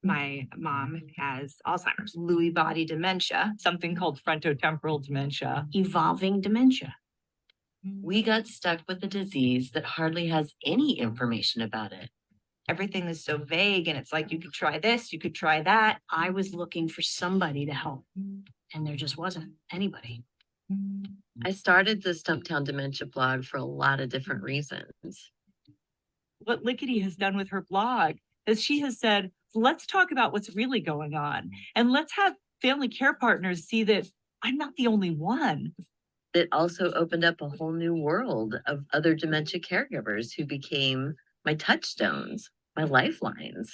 My mom has Alzheimer's, Lewy body dementia, something called frontotemporal dementia, evolving dementia. We got stuck with a disease that hardly has any information about it. everything is so vague, and it's like you could try this, you could try that. I was looking for somebody to help, and there just wasn't anybody. I started the Stumptown Dementia blog for a lot of different reasons. What Lickety has done with her blog is she has said, let's talk about what's really going on, and let's have family care partners see that I'm not the only one. It also opened up a whole new world of other dementia caregivers who became my touchstones, my lifelines.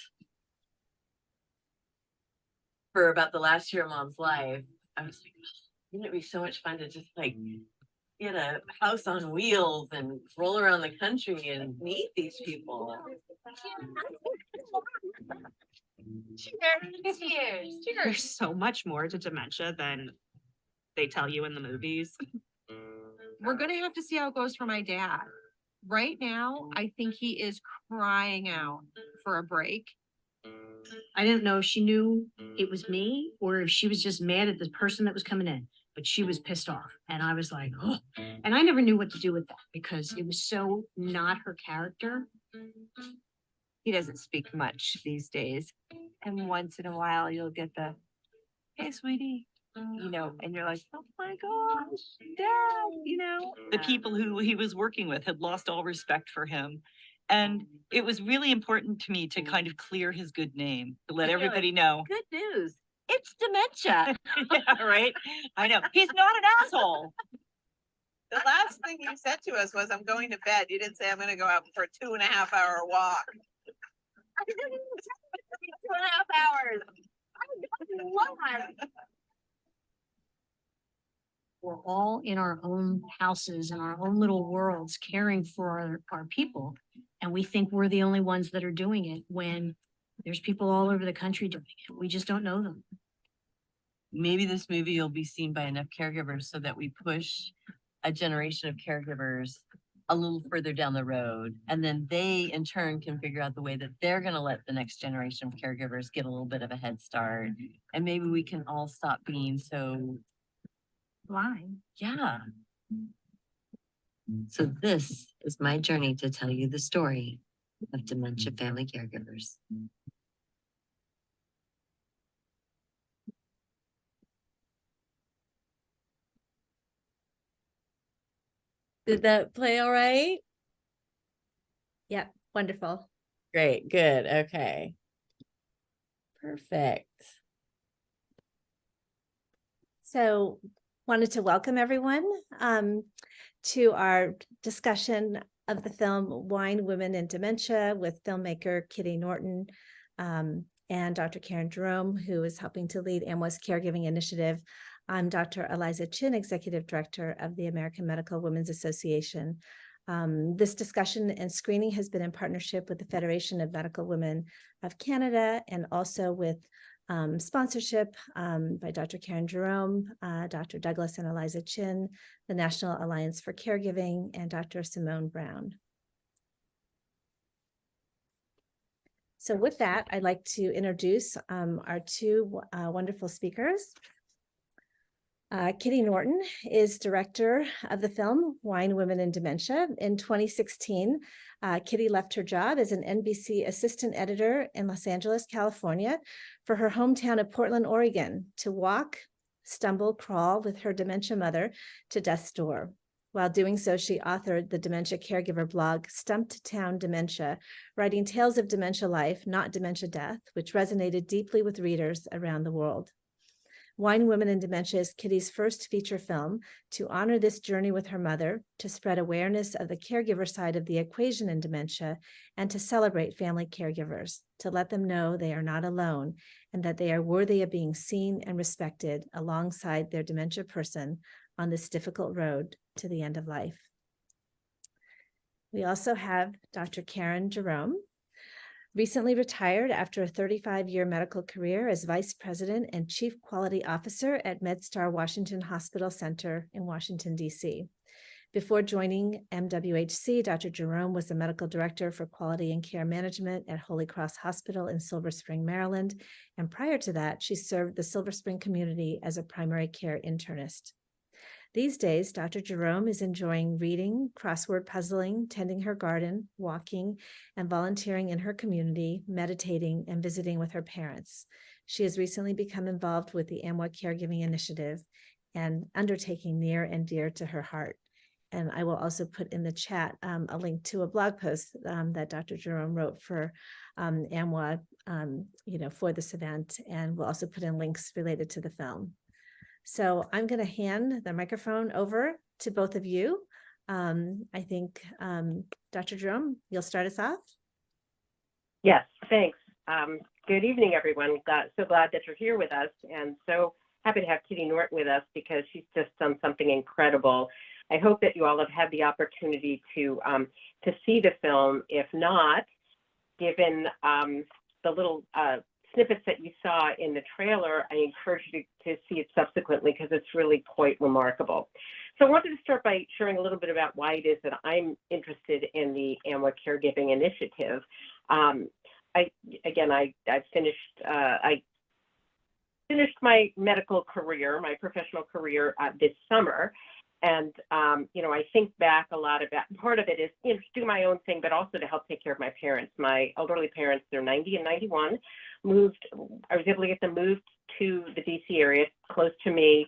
For about the last year of Mom's life, I was like, wouldn't it be so much fun to just like get a house on wheels and roll around the country and meet these people? Cheers. There's so much more to dementia than they tell you in the movies. We're going to have to see how it goes for my dad. Right now, I think he is crying out for a break. I didn't know if she knew it was me or if she was just mad at the person that was coming in, but she was pissed off. And I was like, oh, and I never knew what to do with that because it was so not her character. He doesn't speak much these days. And once in a while, you'll get the, hey, sweetie, you know, and you're like, oh my gosh, Dad, you know. The people who he was working with had lost all respect for him. And it was really important to me to kind of clear his good name, to let everybody know. Good news. It's dementia. Yeah, right? I know. He's not an asshole. The last thing you said to us was, I'm going to bed. You didn't say I'm going to go out for a 2.5-hour walk. 2.5 hours. We're all in our own houses and our own little worlds caring for our people. And we think we're the only ones that are doing it when there's people all over the country doing it. We just don't know them. Maybe this movie will be seen by enough caregivers so that we push a generation of caregivers a little further down the road. And then they in turn can figure out the way that they're going to let the next generation of caregivers get a little bit of a head start. And maybe we can all stop being so Blind. yeah. So this is my journey to tell you the story of dementia family caregivers. Did that play all right? Yep, wonderful. Great, good, okay. Perfect. So wanted to welcome everyone to our discussion of the film Wine, Women, and Dementia with filmmaker Kitty Norton and Dr. Karen Jerome, who is helping to lead AMWA's Caregiving Initiative. I'm Dr. Eliza Chin, Executive Director of the American Medical Women's Association. This discussion and screening has been in partnership with the Federation of Medical Women of Canada and also with sponsorship by Dr. Karen Jerome, Dr. Douglas and Eliza Chin, the National Alliance for Caregiving, and Dr. Simone Brown. So with that, I'd like to introduce our two wonderful speakers. Kitty Norton is director of the film Wine, Women, and Dementia. In 2016, Kitty left her job as an NBC assistant editor in Los Angeles, California, for her hometown of Portland, Oregon, to walk, stumble, crawl with her dementia mother to death's door. While doing so, she authored the dementia caregiver blog, Stumptown Dementia, writing tales of dementia life, not dementia death, which resonated deeply with readers around the world. Wine, Women, and Dementia is Kitty's first feature film to honor this journey with her mother, to spread awareness of the caregiver side of the equation in dementia, and to celebrate family caregivers, to let them know they are not alone and that they are worthy of being seen and respected alongside their dementia person on this difficult road to the end of life. We also have Dr. Karen Jerome, recently retired after a 35-year medical career as Vice President and Chief Quality Officer at MedStar Washington Hospital Center in Washington, D.C. Before joining MWHC, Dr. Jerome was the medical director for quality and care management at Holy Cross Hospital in Silver Spring, Maryland. And prior to that, she served the Silver Spring community as a primary care internist. These days, Dr. Jerome is enjoying reading, crossword puzzling, tending her garden, walking, and volunteering in her community, meditating, and visiting with her parents. She has recently become involved with the AMWA Caregiving Initiative, and undertaking near and dear to her heart. And I will also put in the chat a link to a blog post that Dr. Jerome wrote for AMWA, for this event, and we'll also put in links related to the film. So I'm going to hand the microphone over to both of you. I think, Dr. Jerome, you'll start us off. Yes, thanks. Good evening, everyone. So glad that you're here with us, and so happy to have Kitty Norton with us because she's just done something incredible. I hope that you all have had the opportunity to see the film. If not, given the little snippets that you saw in the trailer, I encourage you to see it subsequently because it's really quite remarkable. So I wanted to start by sharing a little bit about why it is that I'm interested in the AMWA Caregiving Initiative. I finished my medical career, my professional career this summer. And, I think back a lot about, part of it is, to do my own thing, but also to help take care of my parents. My elderly parents, they're 90 and 91, I was able to get them moved to the DC area, close to me,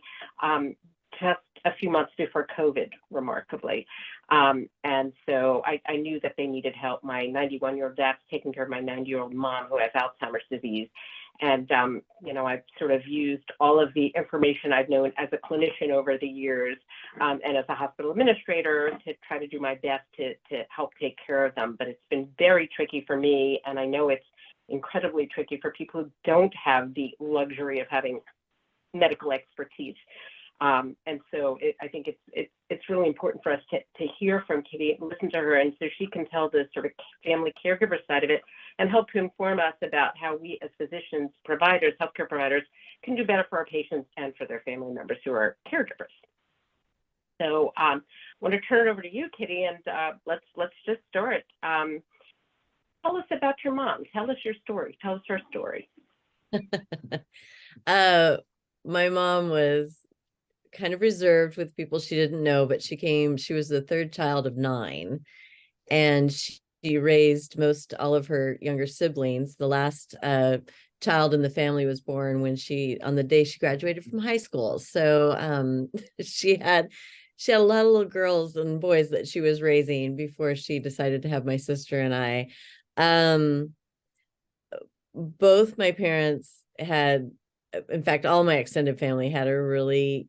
just a few months before COVID, remarkably. And so I knew that they needed help. My 91-year-old dad's taking care of my 90-year-old mom who has Alzheimer's disease. And, I've sort of used all of the information I've known as a clinician over the years and as a hospital administrator to try to do my best to help take care of them. But it's been very tricky for me. And I know it's incredibly tricky for people who don't have the luxury of having medical expertise. And so I think it's really important for us to hear from Kitty and listen to her, and so she can tell the sort of family caregiver side of it and help to inform us about how we as physicians, providers, healthcare providers can do better for our patients and for their family members who are caregivers. So I want to turn it over to you, Kitty, and let's just start. Tell us about your mom. Tell us your story. Tell us her story. My mom was kind of reserved with people she didn't know, but she was the third child of 9, and she raised all of her younger siblings. The last child in the family was born on the day she graduated from high school. So she had a lot of little girls and boys that she was raising before she decided to have my sister and I. Both my parents had, in fact, all my extended family had a really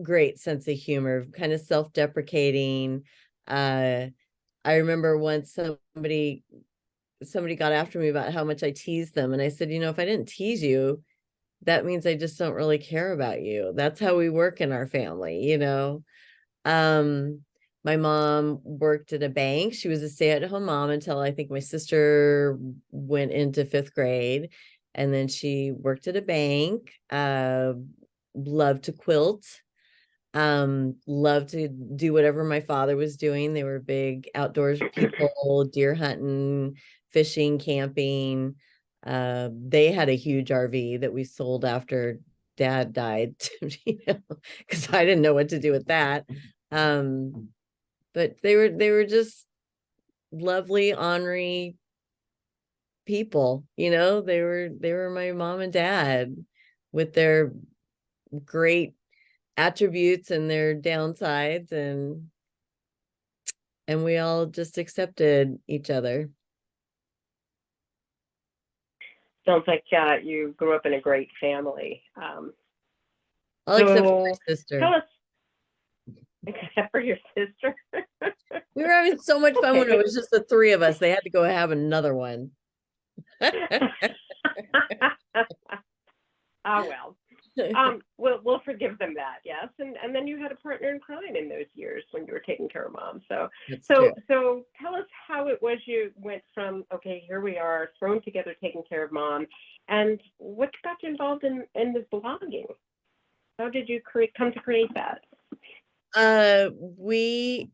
great sense of humor, kind of self-deprecating. I remember once somebody got after me about how much I teased them, and I said, if I didn't tease you, that means I just don't really care about you. That's how we work in our family, My mom worked at a bank. She was a stay-at-home mom until I think my sister went into 5th grade, and then she worked at a bank. Loved to quilt. Loved to do whatever my father was doing. They were big outdoors people, deer hunting, fishing, camping. They had a huge RV that we sold after Dad died, because I didn't know what to do with that. But they were just lovely, ornery people. They were my mom and dad with their great attributes and their downsides, and we all just accepted each other. Sounds like you grew up in a great family. Except for my sister. Tell us, except for your sister. We were having so much fun when it was just the 3 of us. They had to go have another one. Oh, well. We'll forgive them that, yes. And then you had a partner in crime in those years when you were taking care of Mom. So tell us how it was you went from, okay, here we are, thrown together taking care of Mom, and what got you involved in this blogging? How did you come to create that? We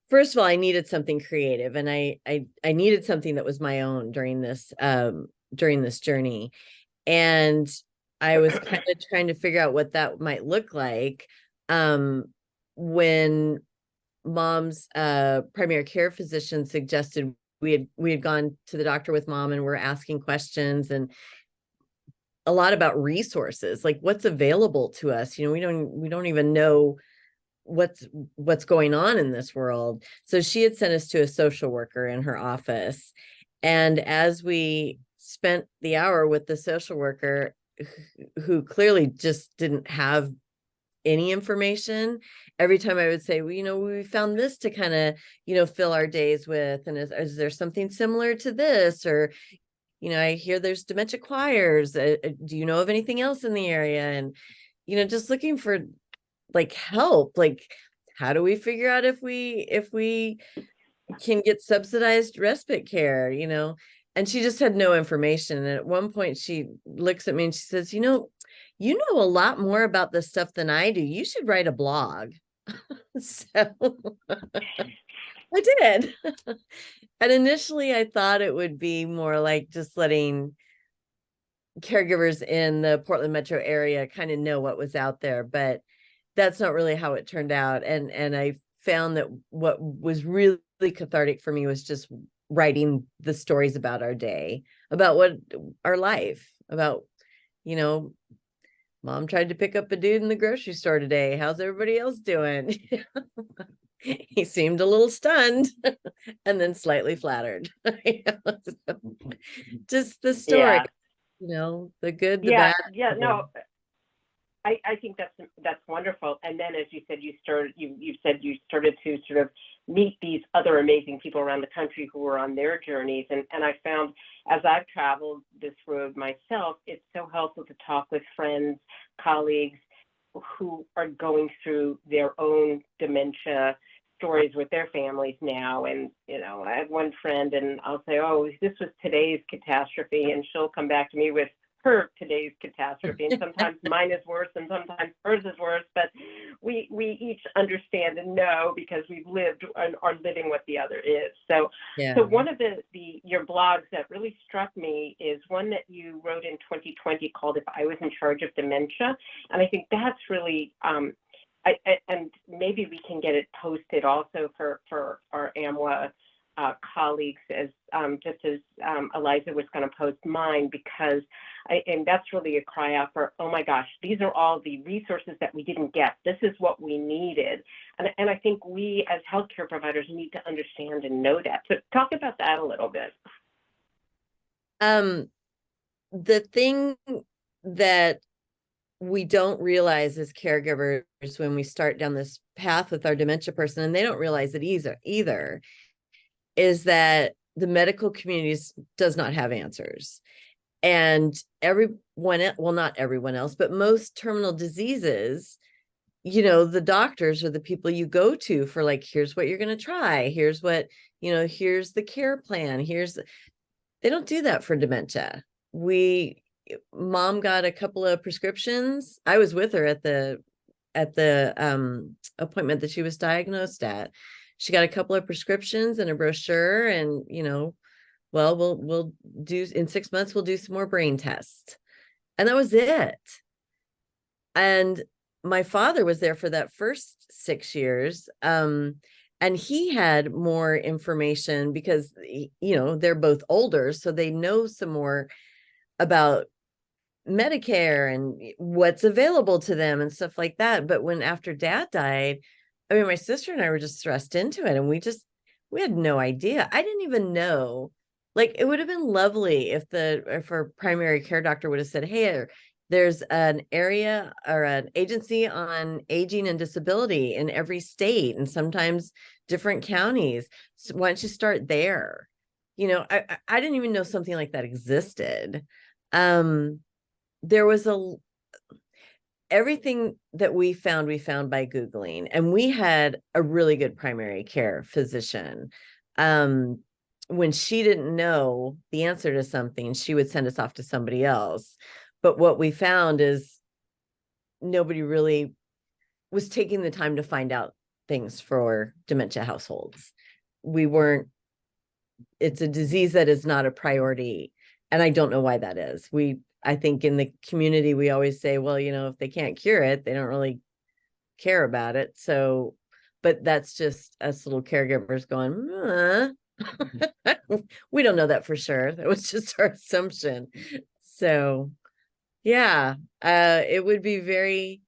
first of all, I needed something creative, and I needed something that was my own during this journey. And I was kind of trying to figure out what that might look like. When mom's primary care physician suggested we had gone to the doctor with mom, and we're asking questions and a lot about resources, like what's available to us. We don't even know what's going on in this world. So she had sent us to a social worker in her office. And as we spent the hour with the social worker, who clearly just didn't have any information, every time I would say, well, we found this to kind of, fill our days with. And is there something similar to this? Or, I hear there's dementia choirs. Do you know of anything else in the area? And, just looking for like help, like how do we figure out if we can get subsidized respite care, and she just had no information. And at one point she looks at me and she says, you know a lot more about this stuff than I do. You should write a blog. So I did. And initially I thought it would be more like just letting caregivers in the Portland metro area kind of know what was out there, but that's not really how it turned out. And I found that what was really cathartic for me was just writing the stories about our day, about what our life, about, mom tried to pick up a dude in the grocery store today. How's everybody else doing? He seemed a little stunned and then slightly flattered. Just the story, Yeah. the good, the Yeah, bad. yeah, no, I think that's wonderful. And then, as you said, you said you started to sort of meet these other amazing people around the country who were on their journeys. And I found, as I've traveled this road myself, it's so helpful to talk with friends, colleagues who are going through their own dementia stories with their families now. And, I have one friend and I'll say, oh, this was today's catastrophe. And she'll come back to me with her today's catastrophe. And sometimes mine is worse and sometimes hers is worse, but we each understand and know because we've lived and are living what the other is. So, Yeah. So one of your blogs that really struck me is one that you wrote in 2020 called If I Was in Charge of Dementia. And I think that's really, and maybe we can get it posted also for our AMWA colleagues, as just as Eliza was going to post mine, because and that's really a cry out for, oh my gosh, these are all the resources that we didn't get. This is what we needed. And I think we as healthcare providers need to understand and know that. So talk about that a little bit. The thing that we don't realize as caregivers when we start down this path with our dementia person, and they don't realize it either, is that the medical community does not have answers. And not everyone else, but most terminal diseases, the doctors are the people you go to for like, here's what you're going to try. Here's what, here's the care plan. They don't do that for dementia. Mom got a couple of prescriptions. I was with her at the appointment that she was diagnosed at. She got a couple of prescriptions and a brochure, and well, we'll do in 6 months, we'll do some more brain tests. And that was it. And my father was there for that first 6 years. And he had more information because, they're both older, so they know some more about Medicare and what's available to them and stuff like that. But after dad died, I mean, my sister and I were just thrust into it, and we had no idea. I didn't even know. Like, it would have been lovely if our primary care doctor would have said, hey, there's an area or an agency on aging and disability in every state and sometimes different counties. So why don't you start there? I didn't even know something like that existed. There was everything that we found by Googling, and we had a really good primary care physician. When she didn't know the answer to something, she would send us off to somebody else. But what we found is nobody really was taking the time to find out things for dementia households. We weren't, it's a disease that is not a priority. And I don't know why that is. I think in the community, we always say, well, you know, if they can't cure it, they don't really care about it. So, but that's just us little caregivers going, we don't know that for sure. That was just our assumption. So yeah, it would be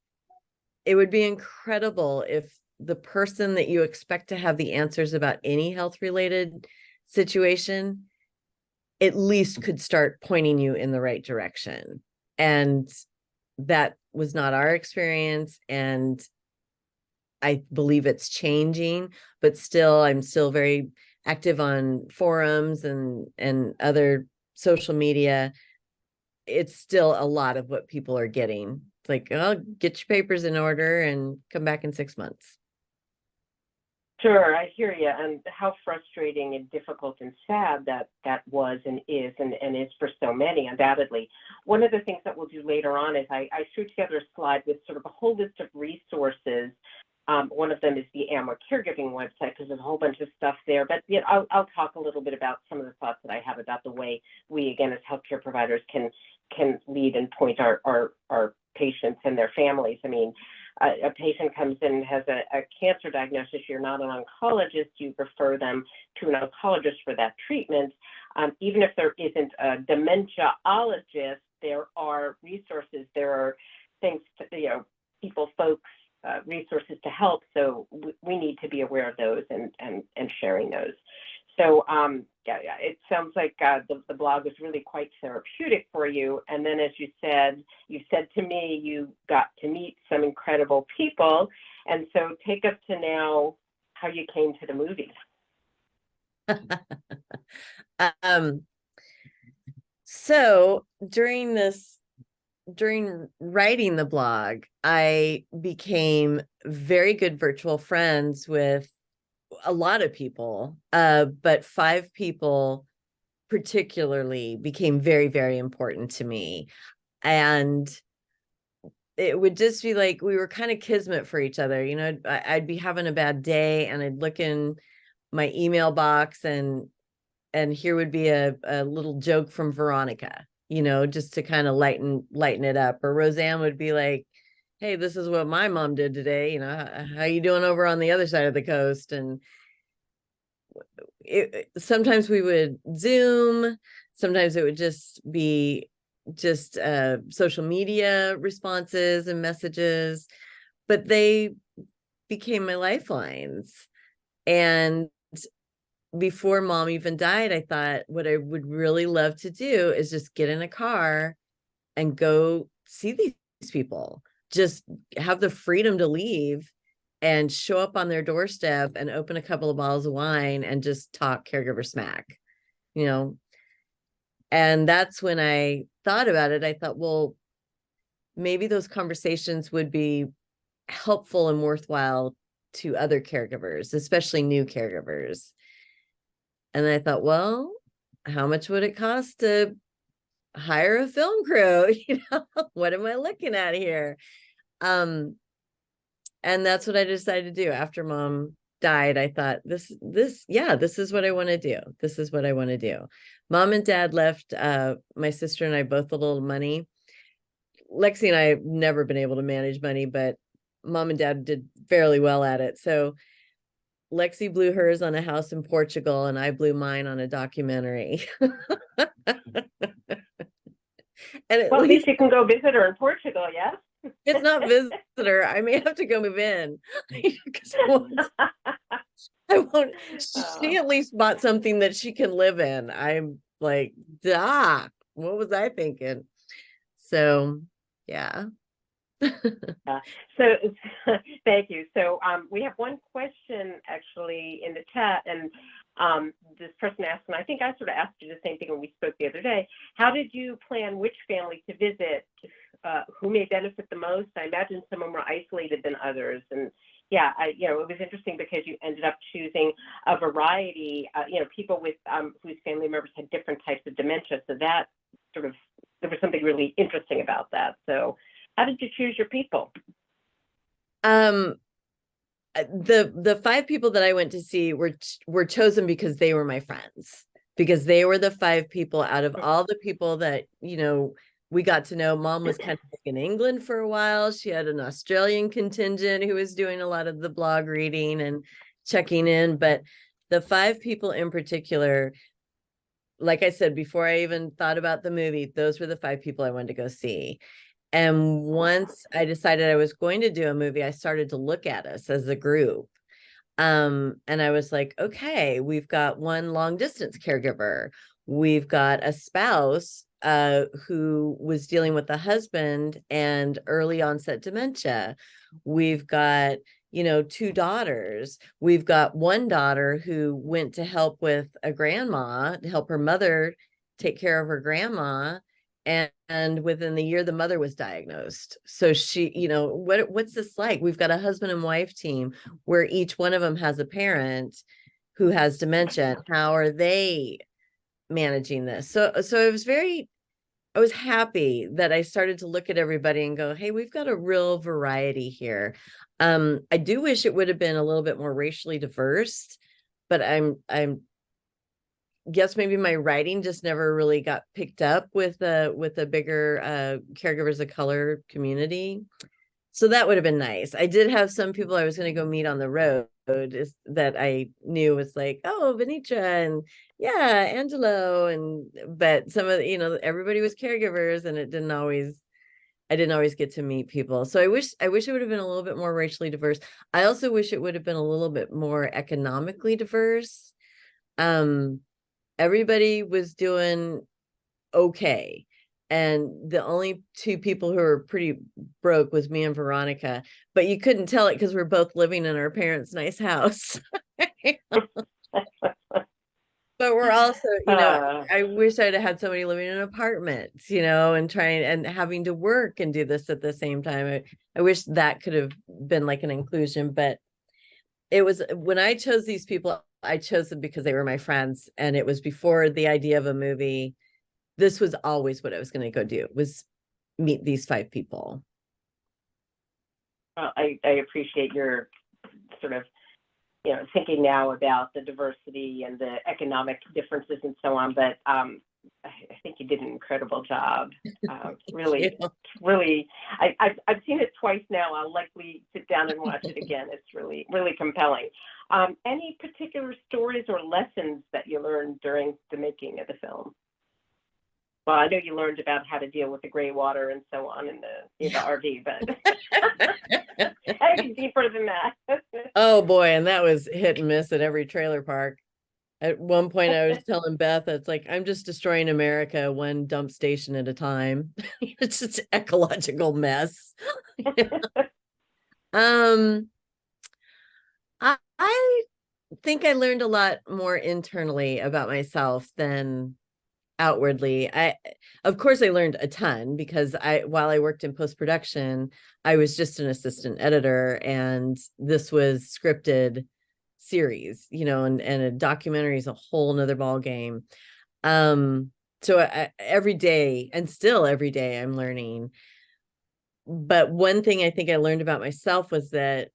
incredible if the person that you expect to have the answers about any health related situation at least could start pointing you in the right direction. And that was not our experience. And I believe it's changing, but still, I'm still very active on forums and other social media. It's still a lot of what people are getting. It's like, oh, get your papers in order and come back in 6 months. Sure, I hear you, and how frustrating and difficult and sad that was and is for so many, undoubtedly. One of the things that we'll do later on is I threw together a slide with sort of a whole list of resources. One of them is the AMWA caregiving website, because there's a whole bunch of stuff there. But I'll talk a little bit about some of the thoughts that I have about the way we, again, as healthcare providers, can lead and point our patients and their families. I mean, a patient comes in and has a cancer diagnosis, you're not an oncologist, you refer them to an oncologist for that treatment. Even if there isn't a dementiaologist, there are resources, there are things, resources to help. So we need to be aware of those and sharing those. So it sounds like the blog was really quite therapeutic for you. And then, as you said to me, you got to meet some incredible people. And so take us to now how you came to the movies. So during writing the blog, I became very good virtual friends with a lot of people, but 5 people particularly became very, very important to me. And it would just be like, we were kind of kismet for each other. You know, I'd be having a bad day and I'd look in my email box and here would be a little joke from Veronica, you know, just to kind of lighten it up. Or Roseanne would be like, hey, this is what my mom did today. You know, how you doing over on the other side of the coast? And sometimes we would Zoom, sometimes it would just be social media responses and messages, but they became my lifelines. And before mom even died, I thought what I would really love to do is just get in a car and go see these people, just have the freedom to leave and show up on their doorstep and open a couple of bottles of wine and just talk caregiver smack, you know. And that's when I thought about it. I thought, well, maybe those conversations would be helpful and worthwhile to other caregivers, especially new caregivers. And I thought, well, how much would it cost to hire a film crew? You know, what am I looking at here? And that's what I decided to do. After mom died, I thought this is what I want to do. This is what I want to do. Mom and dad left my sister and I both a little money. Lexi and I have never been able to manage money, but mom and dad did fairly well at it. So Lexi blew hers on a house in Portugal and I blew mine on a documentary. And Well, at least you can go visit her in Portugal, yes? It's not visitor. I may have to go move in. Because I won't. She at least bought something that she can live in. I'm like, what was I thinking? So, yeah. So thank you. So we have one question actually in the chat, and this person asked, and I think I sort of asked you the same thing when we spoke the other day. How did you plan which family to visit? Who may benefit the most? I imagine some more isolated than others. And yeah, it was interesting because you ended up choosing a variety, people with whose family members had different types of dementia. So that there was something really interesting about that. So how did you choose your people? Um, the 5 people that I went to see were chosen because they were my friends, because they were the 5 people out of all the people that, we got to know. Mom was kind of in England for a while. She had an Australian contingent who was doing a lot of the blog reading and checking in, but the 5 people in particular, like I said, before I even thought about the movie, those were the 5 people I wanted to go see. And once I decided I was going to do a movie, I started to look at us as a group. And I was like, okay, we've got one long distance caregiver. We've got a spouse who was dealing with the husband and early onset dementia. We've got, 2 daughters. We've got one daughter who went to help with a grandma, to help her mother take care of her grandma. And within the year, the mother was diagnosed. So she, what's this like? We've got a husband and wife team where each one of them has a parent who has dementia. How are they managing this? So I was happy that I started to look at everybody and go, hey, we've got a real variety here. I do wish it would have been a little bit more racially diverse, but I'm guess maybe my writing just never really got picked up with a bigger caregivers of color community. So that would have been nice. I did have some people I was going to go meet on the road that I knew was like, oh, Venitra and yeah, Angelo, but some of the, everybody was caregivers, and I didn't always get to meet people. So I wish it would have been a little bit more racially diverse. I also wish it would have been a little bit more economically diverse. Everybody was doing okay. And the only 2 people who were pretty broke was me and Veronica, but you couldn't tell it because we're both living in our parents' nice house. But we're also, I wish I'd have had somebody living in an apartment, and trying and having to work and do this at the same time. I wish that could have been like an inclusion, but it was, when I chose these people, I chose them because they were my friends, and it was before the idea of a movie. This was always what I was going to go do, was meet these 5 people. I appreciate your sort of, thinking now about the diversity and the economic differences and so on, but I think you did an incredible job. Really, I've seen it twice now. I'll likely sit down and watch it again. It's really, really compelling. Any particular stories or lessons that you learned during the making of the film? Well, I know you learned about how to deal with the gray water and so on in the RV, but anything deeper than that. Oh boy, and that was hit and miss at every trailer park. At one point I was telling Beth, it's like, I'm just destroying America one dump station at a time. It's just an ecological mess. I think I learned a lot more internally about myself than outwardly. Of course I learned a ton, because while I worked in post-production, I was just an assistant editor, and this was scripted series, and a documentary is a whole nother ball game. So every day, and still every day, I'm learning. But one thing I think I learned about myself was that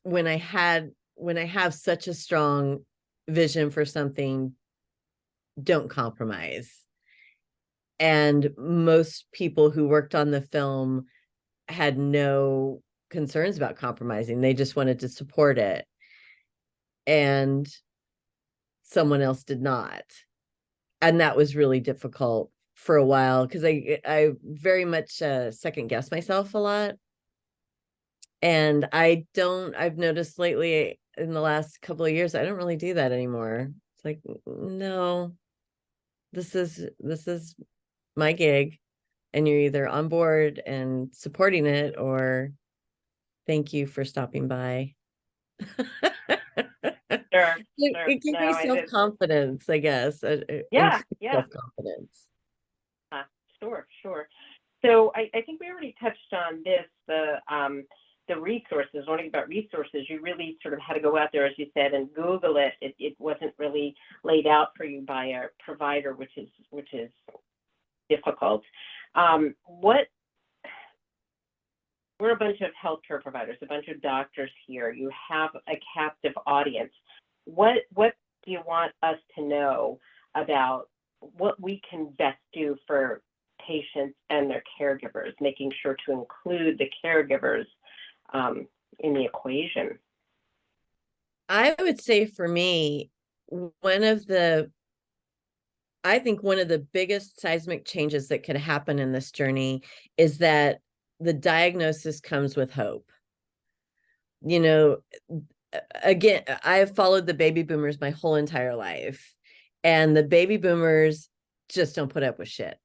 when I have such a strong vision for something, don't compromise. And most people who worked on the film had no concerns about compromising. They just wanted to support it. And someone else did not. And that was really difficult for a while, because I very much second guess myself a lot. And I've noticed lately in the last couple of years, I don't really do that anymore. It's like, no, this is my gig, and you're either on board and supporting it, or thank you for stopping by. Sure. It gave me self-confidence, I guess. Yeah. Self-confidence. Sure. So I think we already touched on this, the resources, learning about resources. You really sort of had to go out there, as you said, and Google it. It wasn't really laid out for you by a provider, which is difficult. What we're a bunch of healthcare providers, a bunch of doctors here. You have a captive audience. What do you want us to know about what we can best do for patients and their caregivers, making sure to include the caregivers in the equation? I would say for me, I think one of the biggest seismic changes that could happen in this journey is that the diagnosis comes with hope. You know, again, I have followed the baby boomers my whole entire life, and the baby boomers just don't put up with shit.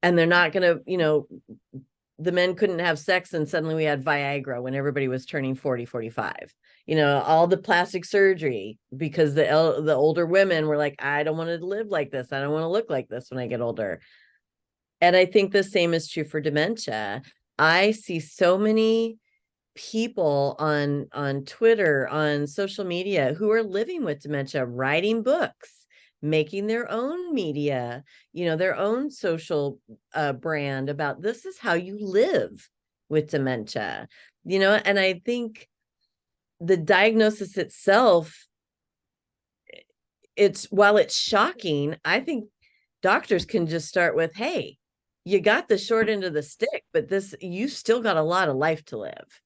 And they're not going to, the men couldn't have sex and suddenly we had Viagra when everybody was turning 40, 45. All the plastic surgery because the older women were like, I don't want to live like this. I don't want to look like this when I get older. And I think the same is true for dementia. I see so many people on Twitter, on social media who are living with dementia, writing books, making their own media, their own social brand about this is how you live with dementia, and I think the diagnosis itself, while it's shocking, I think doctors can just start with, hey, you got the short end of the stick, but you still got a lot of life to live.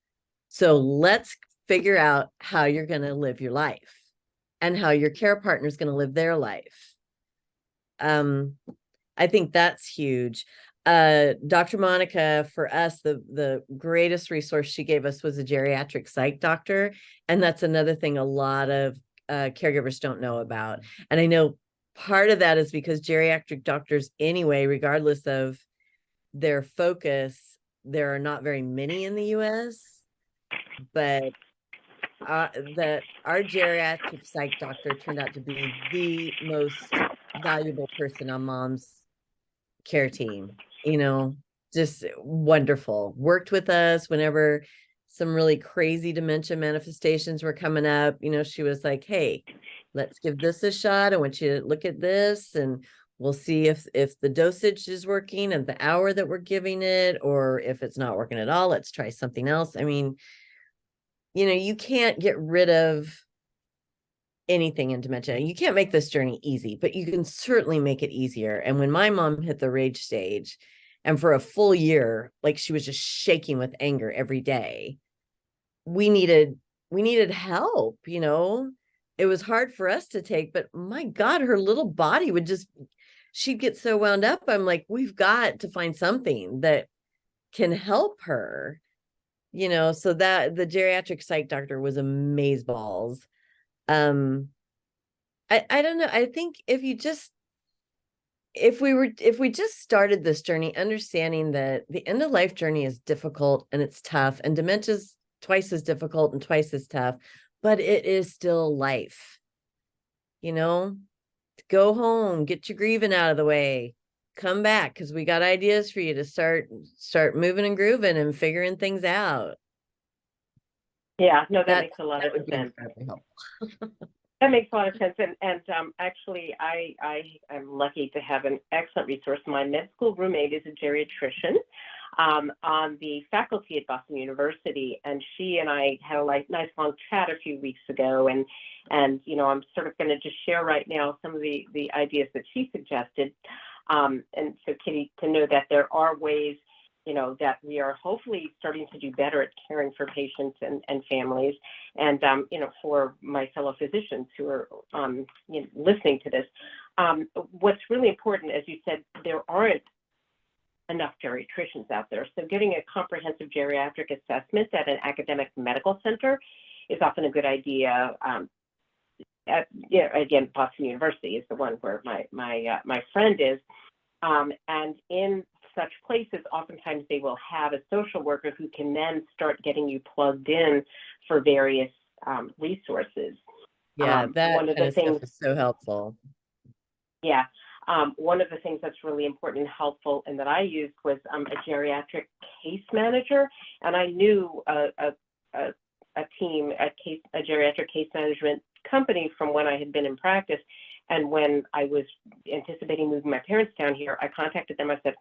So let's figure out how you're going to live your life and how your care partner is going to live their life. I think that's huge. Dr. Monica, for us, the greatest resource she gave us was a geriatric psych doctor. And that's another thing a lot of caregivers don't know about. And I know part of that is because geriatric doctors anyway, regardless of their focus, there are not very many in the US, but that our geriatric psych doctor turned out to be the most valuable person on mom's care team, just wonderful. Worked with us whenever some really crazy dementia manifestations were coming up. She was like, hey, let's give this a shot. I want you to look at this and we'll see if the dosage is working at the hour that we're giving it, or if it's not working at all, let's try something else. I mean, you can't get rid of anything in dementia. You can't make this journey easy, but you can certainly make it easier. And when my mom hit the rage stage, and for a full year, like she was just shaking with anger every day, we needed help. It was hard for us to take, but my God, her little body she'd get so wound up. I'm like, we've got to find something that can help her. So that the geriatric psych doctor was amazeballs. I don't know. I think if we just started this journey, understanding that the end of life journey is difficult and it's tough, and dementia's twice as difficult and twice as tough, but it is still life. Go home, get your grieving out of the way, come back, because we got ideas for you to start moving and grooving and figuring things out. Yeah, no, that makes a lot of sense. That makes a lot of sense. And actually, I am lucky to have an excellent resource. My med school roommate is a geriatrician on the faculty at Boston University, and she and I had a nice long chat a few weeks ago. And I'm sort of going to just share right now some of the ideas that she suggested. And so, Kitty, to know that there are ways, that we are hopefully starting to do better at caring for patients and families. And, for my fellow physicians who are, listening to this, what's really important, as you said, there aren't enough geriatricians out there. So getting a comprehensive geriatric assessment at an academic medical center is often a good idea. Again, Boston University is the one where my friend is. And in such places, oftentimes they will have a social worker who can then start getting you plugged in for various resources. Yeah, that one of the things stuff is so helpful. Yeah. One of the things that's really important and helpful and that I used was a geriatric case manager. And I knew a geriatric case management company from when I had been in practice. And when I was anticipating moving my parents down here, I contacted them. I said,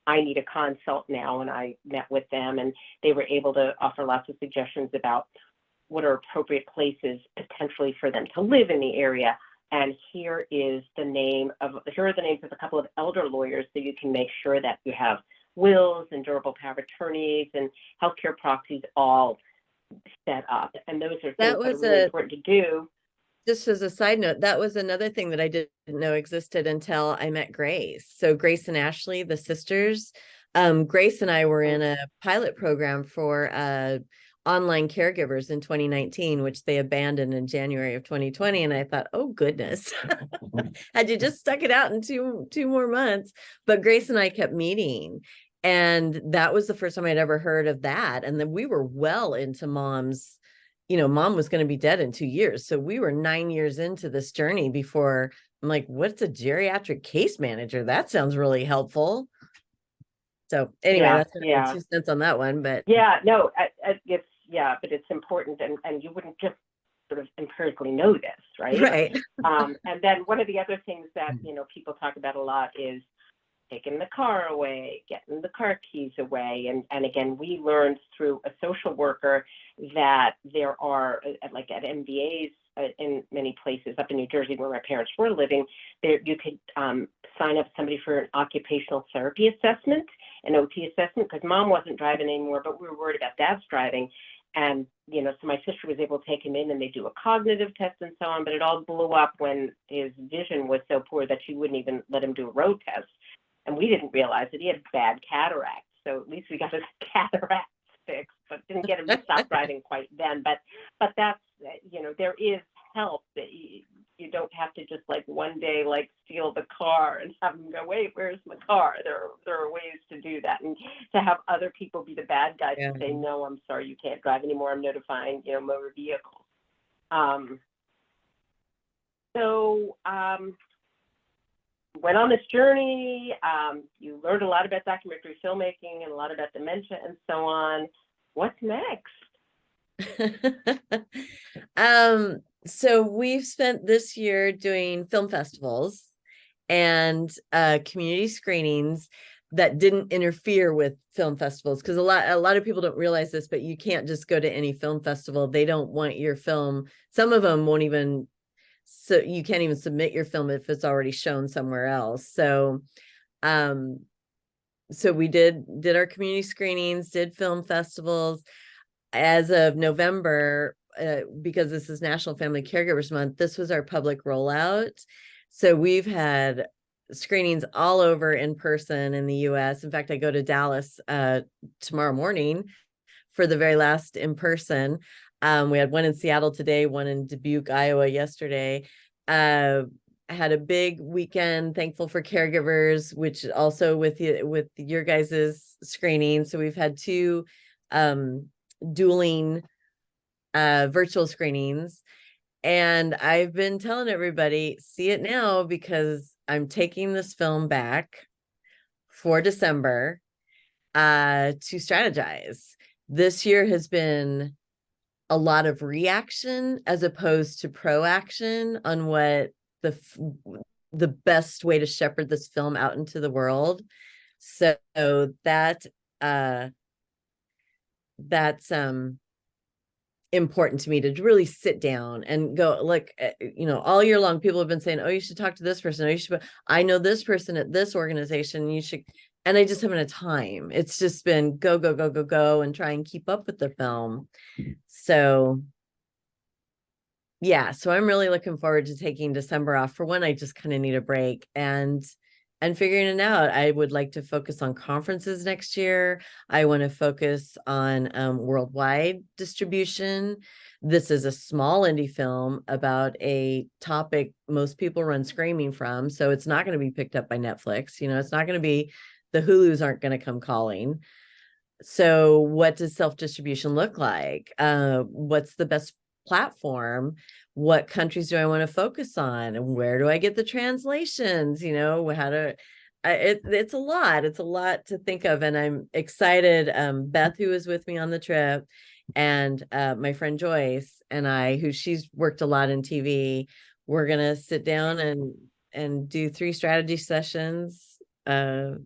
I need a consult now, and I met with them, and they were able to offer lots of suggestions about what are appropriate places potentially for them to live in the area. And here are the names of a couple of elder lawyers, so you can make sure that you have wills and durable power of attorneys and healthcare proxies all set up. And those are things that are really important to do. Just as a side note, that was another thing that I didn't know existed until I met Grace. So Grace and Ashley, the sisters, Grace and I were in a pilot program for online caregivers in 2019, which they abandoned in January of 2020. And I thought, oh goodness, had you just stuck it out in two more months. But Grace and I kept meeting. And that was the first time I'd ever heard of that. And then we were well into Mom's, Mom was going to be dead in 2 years. So we were 9 years into this journey before I'm like, what's a geriatric case manager? That sounds really helpful. So anyway, that's my 2 cents on that one. But but it's important, and you wouldn't just sort of empirically know this, right? Right. And then one of the other things that, people talk about a lot is taking the car away, getting the car keys away. And again, we learned through a social worker that there are, like at MVAs in many places, up in New Jersey where my parents were living, there you could sign up somebody for an occupational therapy assessment, an OT assessment, because Mom wasn't driving anymore, but we were worried about Dad's driving. And, so my sister was able to take him in, and they do a cognitive test and so on, but it all blew up when his vision was so poor that she wouldn't even let him do a road test. And we didn't realize that he had bad cataracts. So at least we got his cataracts fixed, but didn't get him to stop driving quite then. But that's, there is help that you don't have to just like one day, like steal the car and have them go, wait, where's my car? There are ways to do that. And to have other people be the bad guys and say, no, I'm sorry, you can't drive anymore. I'm notifying, motor vehicles. Went on this journey. You learned a lot about documentary filmmaking and a lot about dementia and so on. What's next? So we've spent this year doing film festivals and community screenings that didn't interfere with film festivals, because a lot of people don't realize this, but you can't just go to any film festival. They don't want your film. Some of them won't even, so you can't even submit your film if it's already shown somewhere else. So we did our community screenings, did film festivals. As of November, because this is National Family Caregivers Month, this was our public rollout. So we've had screenings all over in person in the US. In fact, I go to Dallas tomorrow morning for the very last in person. We had one in Seattle today, one in Dubuque, Iowa yesterday. I had a big weekend, thankful for caregivers, which also with your guys's screening. So we've had 2 dueling virtual screenings, and I've been telling everybody, see it now, because I'm taking this film back for December to strategize. This year has been a lot of reaction as opposed to proaction on what the best way to shepherd this film out into the world. So that's important to me, to really sit down and go, like, all year long people have been saying, oh, you should talk to this person, oh, you should, I know this person at this organization, you should, and I just haven't had time. It's just been go and try and keep up with the film. So yeah, so I'm really looking forward to taking December off. For one, I just kind of need a break and figuring it out. I would like to focus on conferences next year. I want to focus on worldwide distribution. This is a small indie film about a topic most people run screaming from. So it's not going to be picked up by Netflix. It's not going to be, the Hulus aren't going to come calling. So what does self-distribution look like? What's the best platform? What countries do I want to focus on, and where do I get the translations? How to it's a lot to think of, and I'm excited. Beth, who was with me on the trip, and my friend Joyce and I, who she's worked a lot in TV, we're gonna sit down and do 3 strategy sessions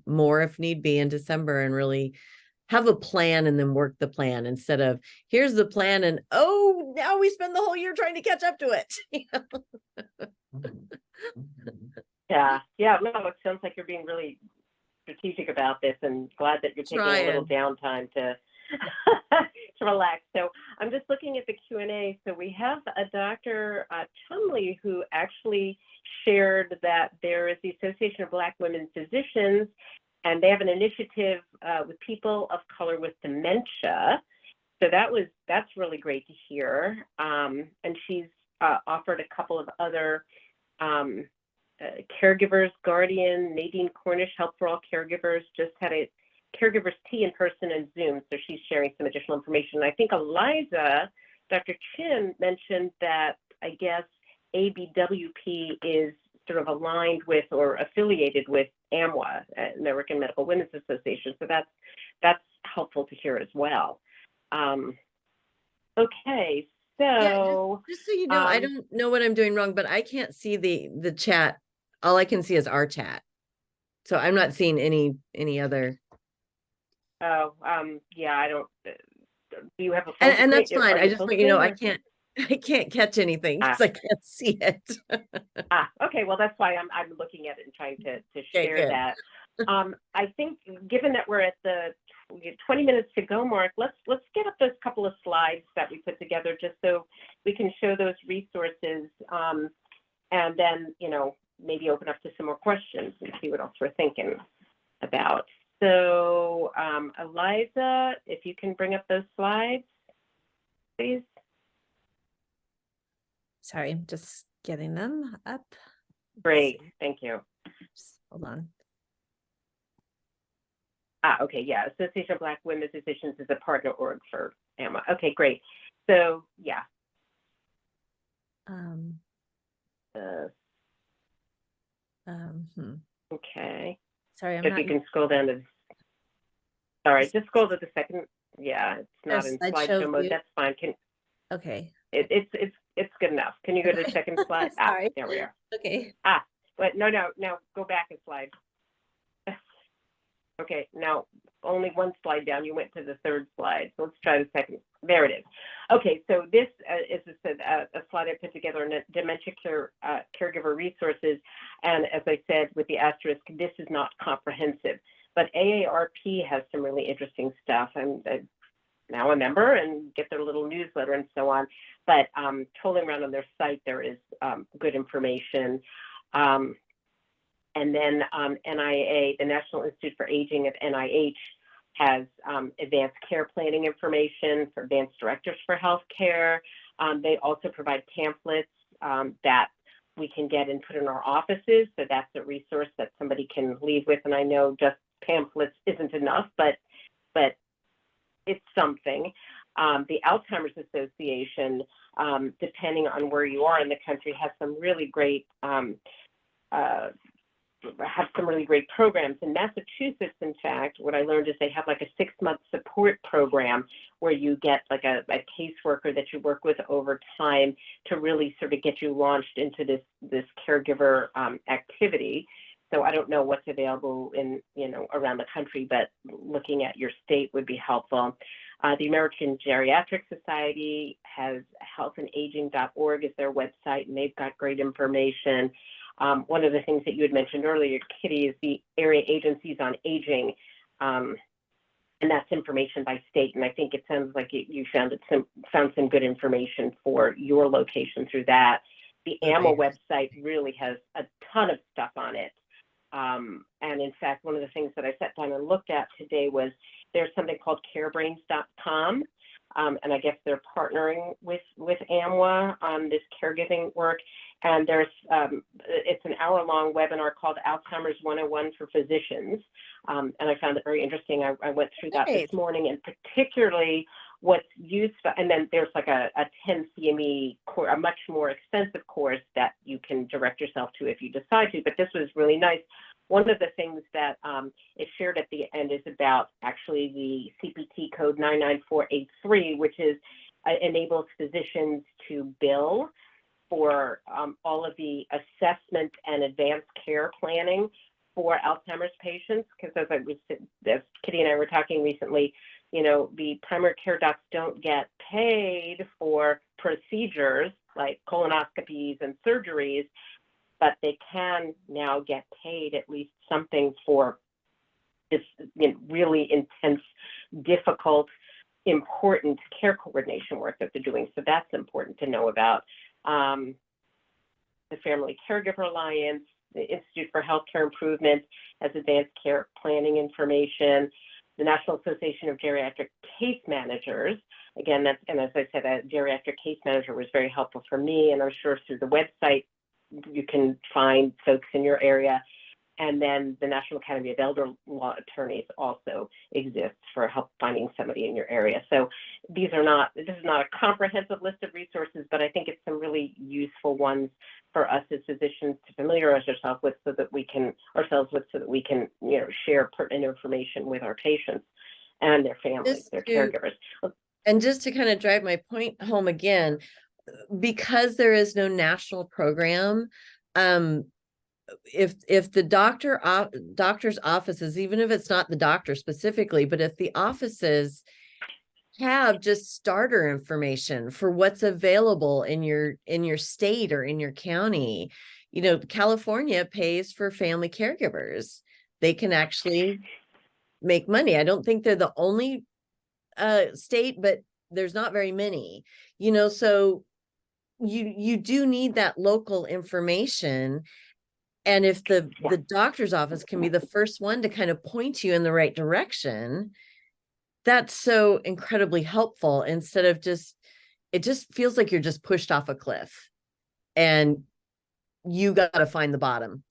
more if need be in December and really have a plan and then work the plan instead of here's the plan and oh, now we spend the whole year trying to catch up to it. Yeah, no, it sounds like you're being really strategic about this, and glad that you're taking a little downtime to to relax. So I'm just looking at the Q&A. So we have a Dr. Chumley who actually shared that there is the Association of Black Women Physicians, and they have an initiative with people of color with dementia. So that's really great to hear. And she's offered a couple of other caregivers, Guardian, Nadine Cornish, Help for All Caregivers, just had a caregivers tea in person and Zoom. So she's sharing some additional information. I think Eliza, Dr. Chin mentioned that I guess ABWP is sort of aligned with or affiliated with AMWA, American Medical Women's Association. So that's helpful to hear as well. Okay, so yeah, just so you know, I don't know what I'm doing wrong, but I can't see the chat. All I can see is our chat. So I'm not seeing any other. Oh, yeah, I don't. Do you have a And screen? that's fine. Are I you just full want you to know screen, I can't catch anything because I can't see it. Okay, well that's why I'm looking at it and trying to share good. that. I think given that we're at the 20 minutes to go mark, let's get up those couple of slides that we put together just so we can show those resources, and then maybe open up to some more questions and see what else we're thinking about. So Eliza, if you can bring up those slides, please. Sorry, I'm just getting them up. Great, thank you. Just hold on. Okay, yeah, Association of Black Women Physicians is a partner org for AMWA. Okay, great. So, yeah. Okay. Sorry, I'm if not. you can scroll down to, sorry, just scroll to the second. Yeah, it's not in slideshow mode. That's fine. Okay. It's good enough. Can you go to the second slide? Sorry. There we are. Okay. But no, go back a slide. Okay, now only one slide down. You went to the third slide. So let's try the second. There it is. Okay, so this is a slide I put together on dementia caregiver resources. And as I said, with the asterisk, this is not comprehensive. But AARP has some really interesting stuff. I'm now a member and get their little newsletter and so on. But trolling around on their site, there is good information. And then NIA, the National Institute for Aging at NIH, has advanced care planning information for advanced directors for healthcare. They also provide pamphlets that we can get and put in our offices. So that's a resource that somebody can leave with. And I know just pamphlets isn't enough, but it's something. The Alzheimer's Association, depending on where you are in the country, has some really great programs. In Massachusetts, in fact, what I learned is they have like a 6-month support program where you get like a caseworker that you work with over time to really sort of get you launched into this caregiver activity. So I don't know what's available in, around the country, but looking at your state would be helpful. The American Geriatric Society has healthandaging.org as their website, and they've got great information. One of the things that you had mentioned earlier, Kitty, is the area agencies on aging, and that's information by state. And I think it sounds like you found some good information for your location through that. The AMWA website really has a ton of stuff on it. And in fact, one of the things that I sat down and looked at today was there's something called carebrains.com. And I guess they're partnering with AMWA on this caregiving work. And there's it's an hour-long webinar called Alzheimer's 101 for Physicians. And I found it very interesting. I went through that this morning, and particularly what's useful. And then there's like a 10 CME course, a much more expensive course that you can direct yourself to if you decide to. But this was really nice. One of the things that is shared at the end is about actually the CPT code 99483, which is enables physicians to bill for all of the assessment and advanced care planning for Alzheimer's patients, because as Kitty and I were talking recently, you know, the primary care docs don't get paid for procedures like colonoscopies and surgeries, but they can now get paid at least something for this, you know, really intense, difficult, important care coordination work that they're doing. So that's important to know about. The Family Caregiver Alliance, the Institute for Healthcare Improvement has advanced care planning information, the National Association of Geriatric Case Managers. Again, that's, and as I said, a geriatric case manager was very helpful for me, and I'm sure through the website you can find folks in your area. And then the National Academy of Elder Law Attorneys also exists for help finding somebody in your area. So this is not a comprehensive list of resources, but I think it's some really useful ones for us as physicians to familiarize ourselves with, so that we can you know, share pertinent information with our patients and their families, their caregivers. And just to kind of drive my point home again, because there is no national program, if the doctor's offices, even if it's not the doctor specifically, but if the offices have just starter information for what's available in your state or in your county, you know, California pays for family caregivers. They can actually make money. I don't think they're the only state, but there's not very many, you know, so you do need that local information. And if the doctor's office can be the first one to kind of point you in the right direction, that's so incredibly helpful, instead of it just feels like you're just pushed off a cliff and you got to find the bottom.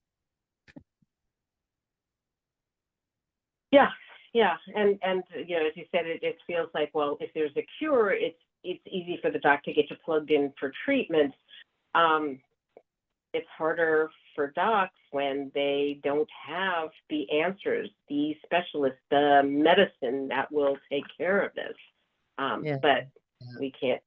Yeah. And you know, as you said, it feels like, well, if there's a cure, it's easy for the doctor to get you plugged in for treatment. It's harder for docs when they don't have the answers, the specialists, the medicine that will take care of this. But we can't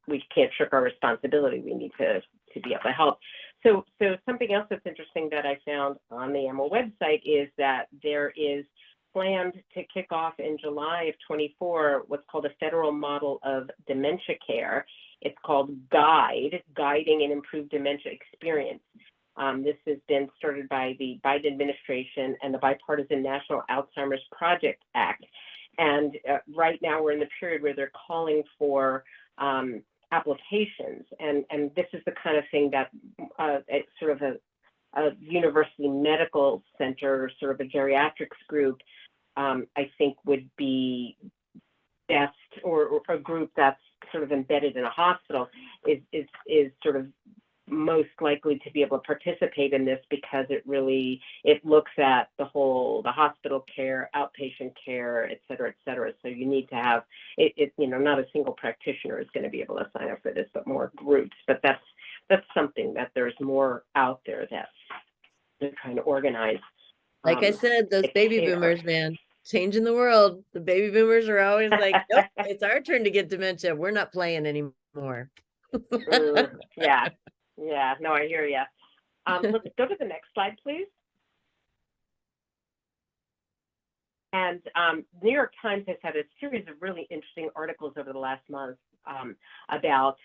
shirk our responsibility. We need to be able to help. So something else that's interesting that I found on the AML website is that there is planned to kick off in July of 24 what's called a federal model of dementia care. It's called Guiding an Improved Dementia Experience. This has been started by the Biden administration and the Bipartisan National Alzheimer's Project Act. And right now we're in the period where they're calling for applications. And this is the kind of thing that it's sort of a university medical center, sort of a geriatrics group, I think would be best, or a group that's sort of embedded in a hospital is sort of most likely to be able to participate in this, because it looks at the hospital care, outpatient care, et cetera. So you need to have it, you know, not a single practitioner is going to be able to sign up for this, but more groups. But that's something that there's more out there that they're trying to organize. Like I said, those baby boomers, man, changing the world. The baby boomers are always like, nope, it's our turn to get dementia. We're not playing anymore. Yeah, no, I hear you. Let's go to the next slide, please. And New York Times has had a series of really interesting articles over the last month about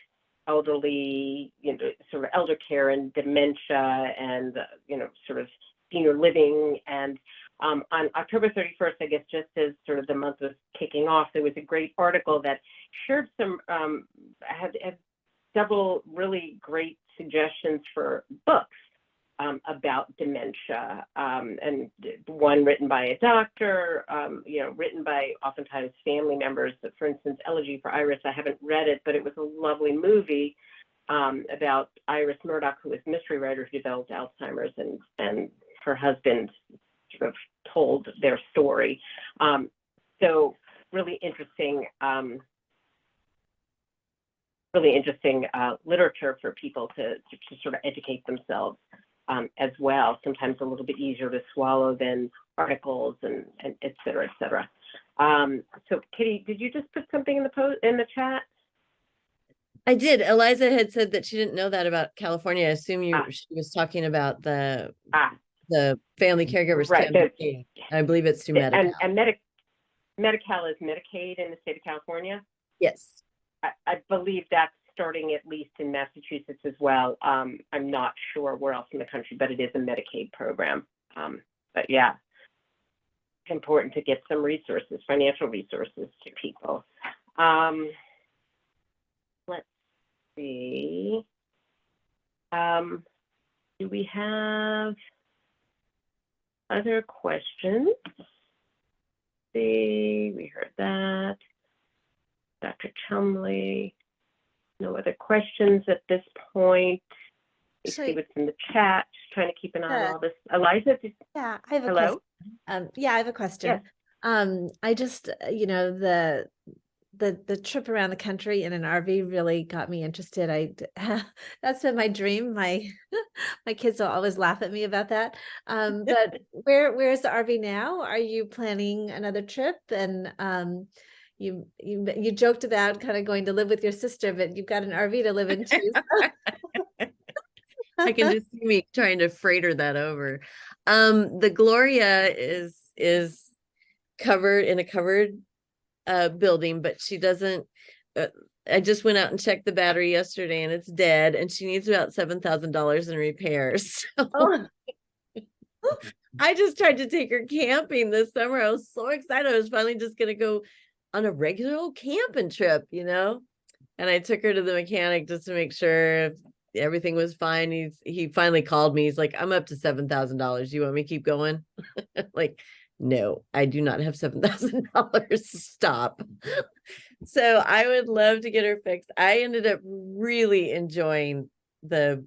elderly, you know, sort of elder care and dementia and, you know, sort of senior living. And on October 31st, I guess, just as sort of the month was kicking off, there was a great article that shared some, had several really great suggestions for books about dementia, and one written by a doctor, you know, written by oftentimes family members. For instance, Elegy for Iris, I haven't read it, but it was a lovely movie about Iris Murdoch, who was a mystery writer who developed Alzheimer's, and her husband sort of told their story. So really interesting literature for people to sort of educate themselves as well. Sometimes a little bit easier to swallow than articles and et cetera, et cetera. So Kitty, did you just put something in the chat? I did. Eliza had said that she didn't know that about California. I assume she was talking about the the family caregivers Right, can that's- be paid. I believe it's through Medicaid. And Medi-Cal is Medicaid in the state of California. Yes. I believe that's starting at least in Massachusetts as well. I'm not sure where else in the country, but it is a Medicaid program. But yeah, it's important to get some resources, financial resources to people. Let's see. Do we have other questions? See, we heard that. Dr. Chumley, no other questions at this point. You see Actually- what's in the chat, just trying to keep an eye on Yeah. all this. Eliza, Yeah, I have a hello? question. Yeah, I have a question. I just, the trip around the country in an RV really got me interested. That's been my dream. My my kids will always laugh at me about that. But where's the RV now? Are you planning another trip? And you joked about kind of going to live with your sister, but you've got an RV to live in too. I can just see me trying to freighter that over. The Gloria is covered in a covered building, but she doesn't. I just went out and checked the battery yesterday, and it's dead, and she needs about $7,000 in repairs. So Oh. I just tried to take her camping this summer. I was so excited. I was finally just gonna go on a regular old camping trip, And I took her to the mechanic just to make sure if everything was fine. He finally called me. He's like, I'm up to $7,000. You want me to keep going? Like, no, I do not have $7,000. Stop. So I would love to get her fixed. I ended up really enjoying the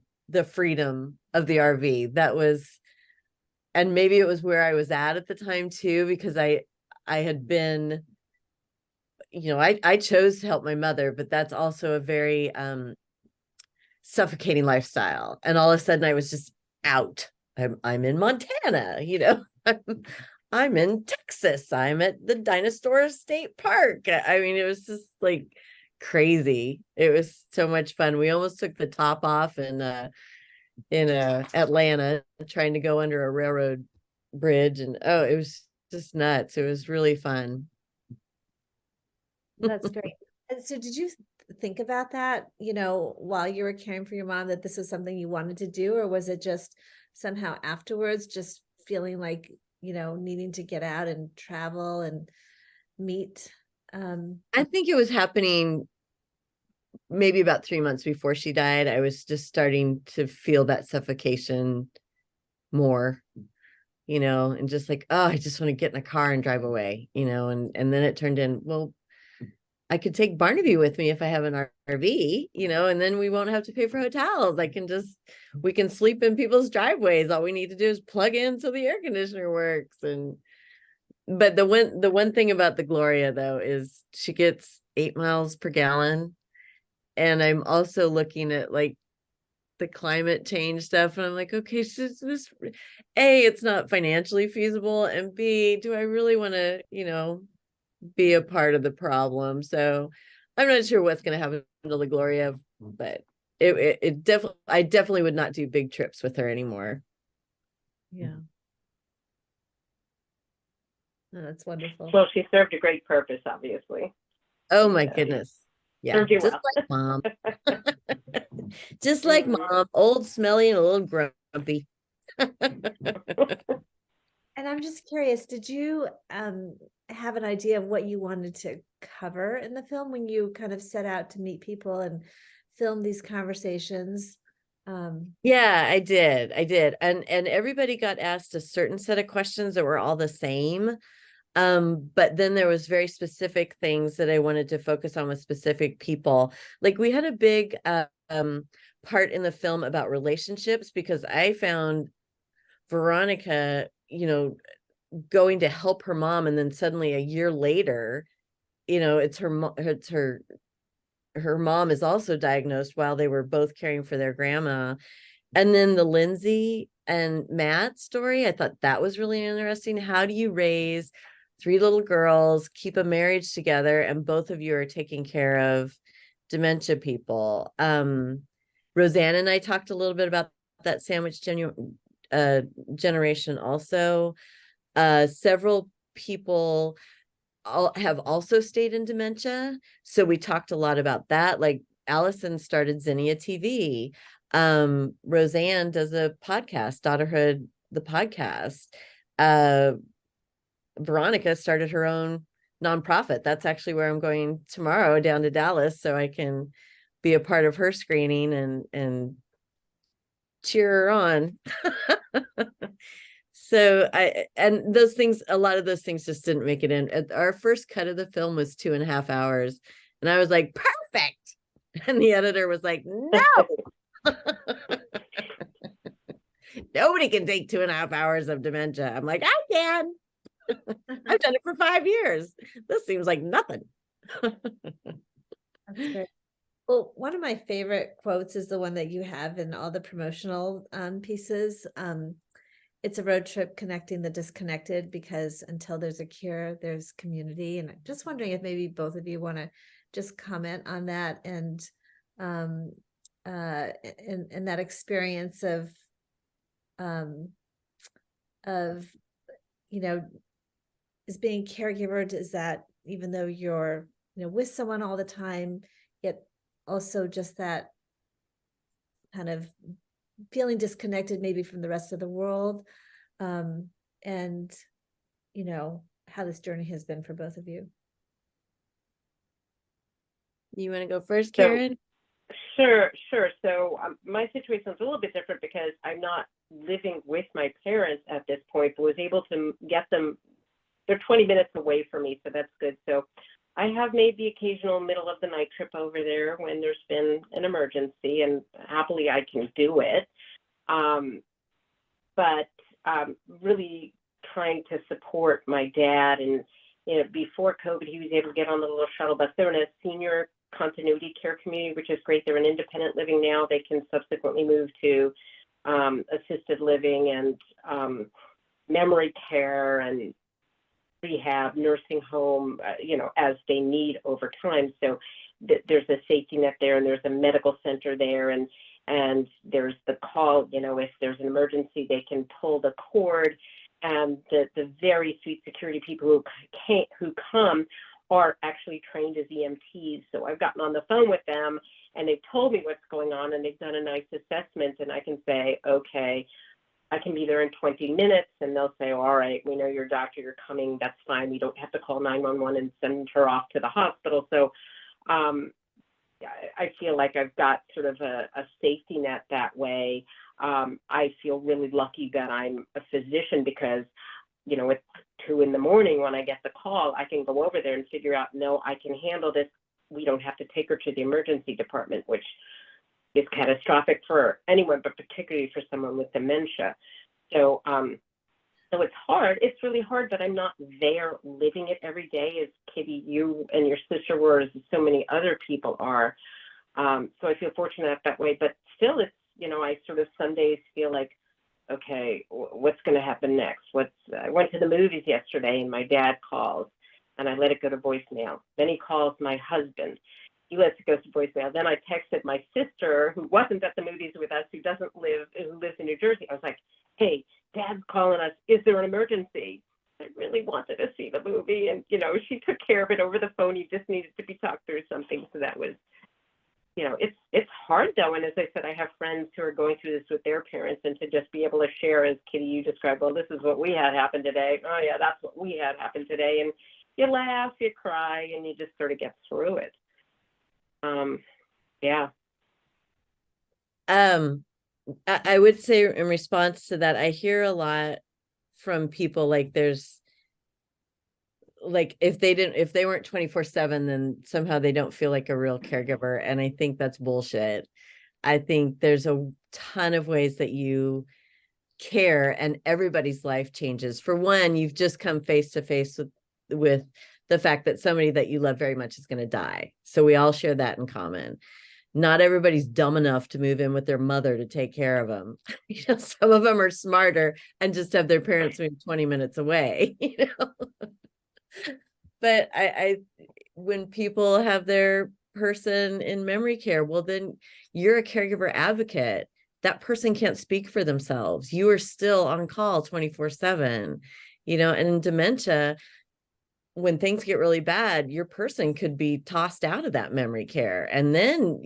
freedom of the RV. That was, and maybe it was where I was at the time too, because I had been, I chose to help my mother, but that's also a very suffocating lifestyle. And all of a sudden I was just out. I'm in Montana, I'm in Texas. I'm at the Dinosaur State Park. I mean, it was just like crazy. It was so much fun. We almost took the top off in Atlanta, trying to go under a railroad bridge, and it was just nuts. It was really fun. That's great. And so did you think about that, while you were caring for your mom, that this was something you wanted to do, or was it just somehow afterwards, just feeling like, needing to get out and travel and meet? I think it was happening maybe about 3 months before she died. I was just starting to feel that suffocation more, and just like, oh, I just want to get in a car and drive away, and then it turned in, well, I could take Barnaby with me if I have an RV, and then we won't have to pay for hotels. We can sleep in people's driveways. All we need to do is plug in so the air conditioner works. But the one thing about the Gloria though is she gets 8 miles per gallon. And I'm also looking at like the climate change stuff. And I'm like, okay, so this, A, it's not financially feasible. And B, do I really want to, be a part of the problem? So I'm not sure what's going to happen to the Gloria, but it definitely, I definitely would not do big trips with her anymore. Yeah. Oh, that's wonderful. Well, she served a great purpose, obviously. Oh my Yeah. goodness. Yeah. Served you Just well. like mom. Just like mom, old, smelly, and a little grumpy. And I'm just curious, did you have an idea of what you wanted to cover in the film when you kind of set out to meet people and film these conversations? Yeah, I did. And everybody got asked a certain set of questions that were all the same. But then there was very specific things that I wanted to focus on with specific people. Like we had a big part in the film about relationships, because I found Veronica, going to help her mom, and then suddenly a year later, it's her mom is also diagnosed while they were both caring for their grandma. And then the Lindsay and Matt story, I thought that was really interesting. How do you raise 3 little girls, keep a marriage together, and both of you are taking care of dementia people? Roseanne and I talked a little bit about that sandwich generation also. Several people have also stayed in dementia. So we talked a lot about that. Like Allison started Zinnia TV. Roseanne does a podcast, Daughterhood, the podcast. Veronica started her own nonprofit. That's actually where I'm going tomorrow, down to Dallas, so I can be a part of her screening and cheer her on. So and those things, a lot of those things just didn't make it in. Our first cut of the film was 2.5 hours, and I was like, perfect. And the editor was like, no. Nobody can take 2.5 hours of dementia. I'm like, I can. I've done it for 5 years. This seems like nothing. That's great. Well, one of my favorite quotes is the one that you have in all the promotional pieces. It's a road trip connecting the disconnected, because until there's a cure, there's community. And I'm just wondering if maybe both of you want to just comment on that, and in that experience of is being a caregiver, is that even though you're with someone all the time, yet also just that kind of feeling disconnected maybe from the rest of the world, and how this journey has been for both of you. You want to go first, So- Karen? Sure. So my situation is a little bit different because I'm not living with my parents at this point, but was able to get them. They're 20 minutes away from me, so that's good. So I have made the occasional middle of the night trip over there when there's been an emergency, and happily I can do it. But really trying to support my dad, and before COVID, he was able to get on the little shuttle bus. They're in a senior continuity care community, which is great. They're in independent living now. They can subsequently move to assisted living and memory care and rehab, nursing home, as they need over time. So there's a safety net there, and there's a medical center there, and there's the call, if there's an emergency, they can pull the cord, and the very sweet security people who come are actually trained as EMTs. So I've gotten on the phone with them, and they've told me what's going on, and they've done a nice assessment, and I can say, okay, I can be there in 20 minutes, and they'll say, all right, we know your doctor, you're coming, that's fine. We don't have to call 911 and send her off to the hospital. So I feel like I've got sort of a safety net that way. I feel really lucky that I'm a physician because, at 2 a.m. when I get the call, I can go over there and figure out, no, I can handle this. We don't have to take her to the emergency department, which is catastrophic for anyone, but particularly for someone with dementia. So, so it's hard. It's really hard, but I'm not there living it every day as Kitty, you and your sister were, as so many other people are. So I feel fortunate that way, but still it's, I sort of some days feel like, okay, what's going to happen next? I went to the movies yesterday and my dad calls and I let it go to voicemail. Then he calls my husband. He lets it go to voicemail. Then I texted my sister, who wasn't at the movies with us, who lives in New Jersey. I was like, hey, Dad's calling us. Is there an emergency? I really wanted to see the movie. And, she took care of it over the phone. You just needed to be talked through something. So that was, it's hard though. And as I said, I have friends who are going through this with their parents, and to just be able to share, as Kitty, you described, well, this is what we had happen today. Oh yeah, that's what we had happen today. And you laugh, you cry, and you just sort of get through it. Yeah. I would say in response to that, I hear a lot from people like if they weren't 24/7, then somehow they don't feel like a real caregiver. And I think that's bullshit. I think there's a ton of ways that you care, and everybody's life changes. For one, you've just come face to face with the fact that somebody that you love very much is going to die. So we all share that in common. Not everybody's dumb enough to move in with their mother to take care of them. Some of them are smarter and just have their parents move 20 minutes away, But when people have their person in memory care, well, then you're a caregiver advocate. that person can't speak for themselves. You are still on call 24/7, and in dementia, when things get really bad, your person could be tossed out of that memory care. And then,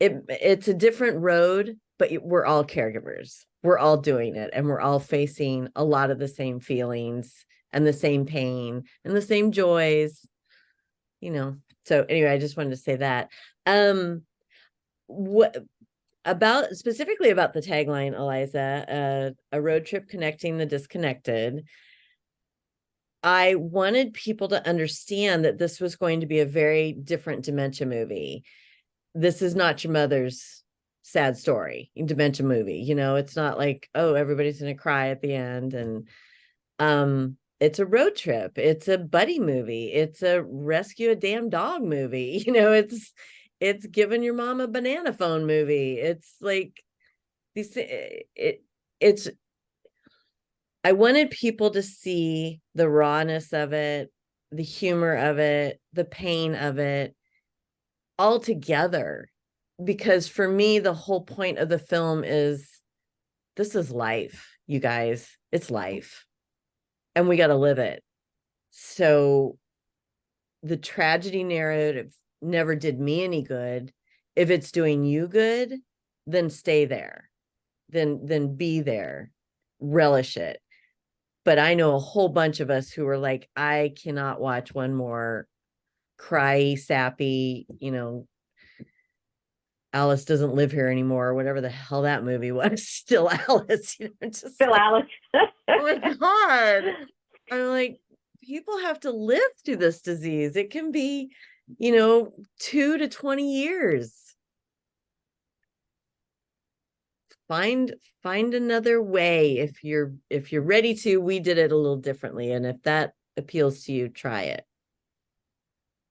it's a different road, but we're all caregivers. We're all doing it, and we're all facing a lot of the same feelings and the same pain and the same joys, So anyway, I just wanted to say that. What specifically about the tagline, Eliza, a road trip connecting the disconnected. I wanted people to understand that this was going to be a very different dementia movie. This is not your mother's sad story dementia movie. It's not like, oh, everybody's gonna cry at the end. And it's a road trip, it's a buddy movie, it's a rescue a damn dog movie. It's giving your mom a banana phone movie. It's like it's I wanted people to see the rawness of it, the humor of it, the pain of it all together. Because for me, the whole point of the film is this is life, you guys. It's life. And we got to live it. So the tragedy narrative never did me any good. If it's doing you good, then stay there. Then be there. Relish it. But I know a whole bunch of us who are like, I cannot watch one more cry, sappy, Alice doesn't live here anymore, or whatever the hell that movie was. Still Alice, just Still like, Alice. oh my God. I'm like, people have to live through this disease. It can be, 2 to 20 years. Find another way if you're ready to. We did it a little differently, and if that appeals to you, try it.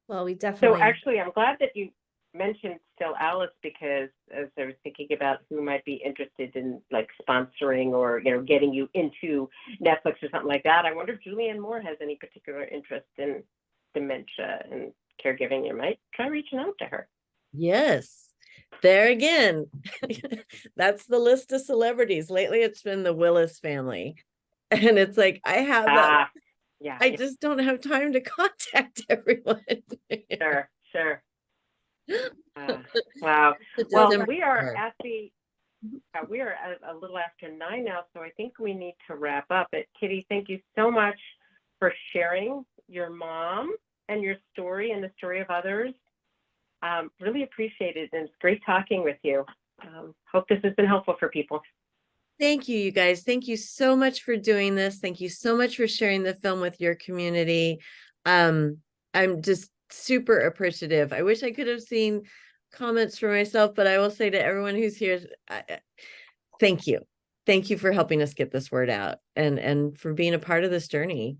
Well, we So definitely. actually, I'm glad that you mentioned Still Alice, because as I was thinking about who might be interested in like sponsoring or, getting you into Netflix or something like that, I wonder if Julianne Moore has any particular interest in dementia and caregiving. You might try reaching out to her. Yes. There again, that's the list of celebrities. Lately, it's been the Willis family. And it's like, I have that. Yeah. I just don't have time to contact everyone. Sure. Wow. Well, we are at a little after 9 now, so I think we need to wrap up. But Kitty, thank you so much for sharing your mom and your story and the story of others. Really appreciate it, and it's great talking with you. Hope this has been helpful for people. Thank you, you guys. Thank you so much for doing this. Thank you so much for sharing the film with your community. I'm just super appreciative. I wish I could have seen comments for myself, but I will say to everyone who's here, thank you. Thank you for helping us get this word out and for being a part of this journey.